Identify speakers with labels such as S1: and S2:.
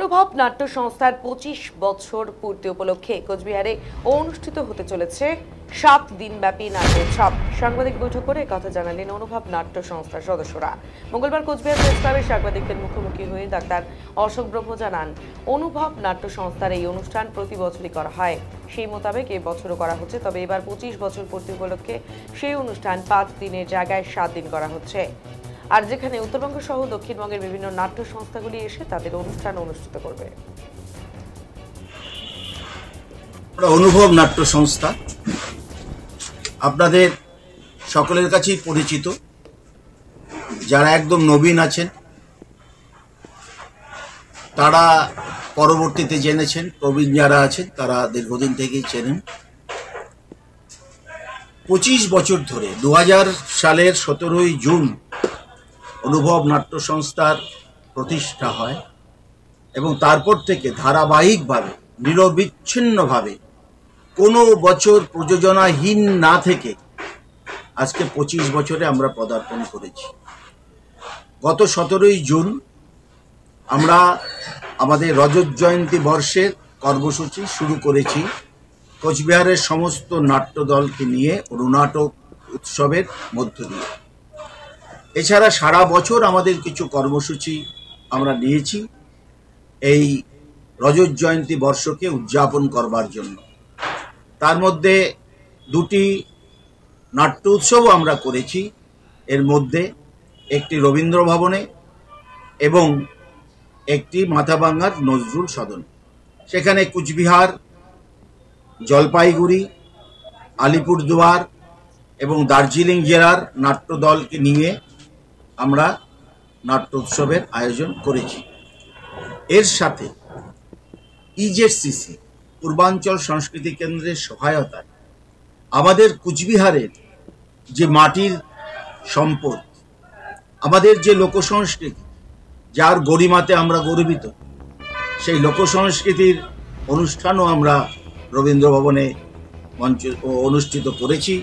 S1: অনুভব নাট্য সংস্থার 25 বছর পূর্তি উপলক্ষে কোচবিহারে অনুষ্ঠিত হতে চলেছে 7 দিনব্যাপী নাট্যোৎসব। সাংবাদিক বৈঠক করে কথা জানালেন অনুভব নাট্য সংস্থার সদস্যরা। মঙ্গলবার কোচবিহার প্রেস ক্লাবে সাংবাদিকদের মুখোমুখি হয়ে ডাক্তার অশোক ব্রহ্ম জানান, অনুভব নাট্য সংস্থার এই অনুষ্ঠান প্রতি বছরই করা হয়। সেই মোতাবেক এই বছরও করা হচ্ছে, তবে এবার 25 বছর পূর্তি উপলক্ষে সেই অনুষ্ঠান 5 দিনের জায়গায় 7 দিন করা হচ্ছে। আর যেখানে উত্তরবঙ্গ সহ দক্ষিণবঙ্গের বিভিন্ন নাট্য সংস্থাগুলি এসে তাদের অনুষ্ঠান অনুষ্ঠিত করবে।
S2: অনুভব নাট্য সংস্থা আপনাদের সকলের কাছেই পরিচিত। যারা একদম নবীন আছেন তারা পরবর্তীতে জেনেছেন, প্রবীণ যারা আছেন তারা দীর্ঘদিন থেকেই চেনেন। 25 বছর ধরে 2000 সালের 17ই জুন অনুভব নাট্য সংস্থার প্রতিষ্ঠা হয় এবং তারপর থেকে ধারাবাহিকভাবে নিরবিচ্ছিন্নভাবে কোনো বছর প্রযোজনাহীন না থেকে আজকে 25 বছরে আমরা পদার্পণ করেছি। গত 17ই জুন আমরা আমাদের রজত জয়ন্তী বর্ষের কর্মসূচি শুরু করেছি কোচবিহারের সমস্ত নাট্যদলকে নিয়ে অনুনাটক উৎসবের মধ্য দিয়ে। এছাড়া সারা বছর আমাদের কিছু কর্মসূচি আমরা নিয়েছি এই রজত জয়ন্তী বর্ষকে উদযাপন করবার জন্য। তার মধ্যে 2টি নাট্য উৎসবও আমরা করেছি। এর মধ্যে একটি রবীন্দ্র ভবনে এবং একটি মাথাভাঙ্গার নজরুল সদন। সেখানে কুচবিহার, জলপাইগুড়ি, আলিপুরদুয়ার এবং দার্জিলিং জেলার নাট্যদলকে নিয়ে আমরা নাট্য উৎসবের আয়োজন করেছি। এর সাথে ইজেডসিসি পূর্বাঞ্চল সংস্কৃতি কেন্দ্রের সহায়তায় আমাদের কুচবিহারের যে মাটির সম্পদ, আমাদের যে লোকসংস্কৃতি, যার গরিমাতে আমরা গর্বিত, সেই লোকসংস্কৃতির অনুষ্ঠানও আমরা রবীন্দ্র ভবনে অনুষ্ঠিত করেছি।